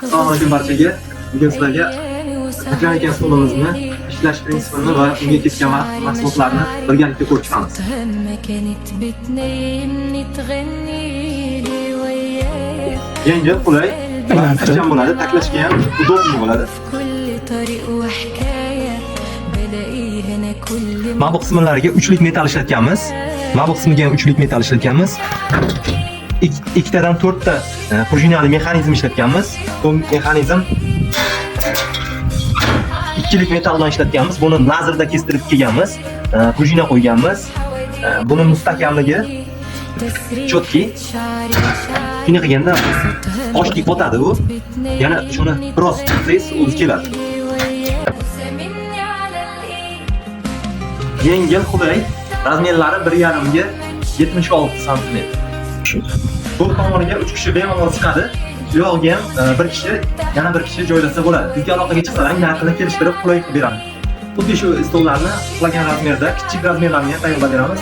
Assalomu alaykum barchaga. Bugun sizlarga mexanika stolimizni ishlash prinsipini va unga ketgan mahsulotlarni birgalikda ko'rib chiqamiz. Yengil, qulay va ixcham bo'ladi, taklashga ham udobniy bo'ladi. Mana bu qismlariga 3lik metal ishlatganmiz. Mana bu qismiga ham 3lik metal ishlatganmiz. Ikkitadan 4 ta prujinali mexanizm ishlatganmiz. Bu mexanizm 2lik metaldan ishlatganmiz. Buni lazerda kestirib kelganmiz. Prujina qo'yganmiz. Buni mustahkamligi chotki. Shuni qilganda oshdek botadi u. Yana shuni biroz qilsangiz o'zi keladi. Yengil, qulay, razmerlari 1,5 ga 76 sm. Bu tomoniga 3 kishi bemalol chiqadi. Yog'iga ham bir kishi, yana bir kishi joylasa bo'ladi. Bizga aloqaga chiqsalar, narxini kelishtirib qulay qilib beramiz. Xuddi shu stollarni xohlagan razmerda, kichik razmerlarni ham tayyorlab beramiz.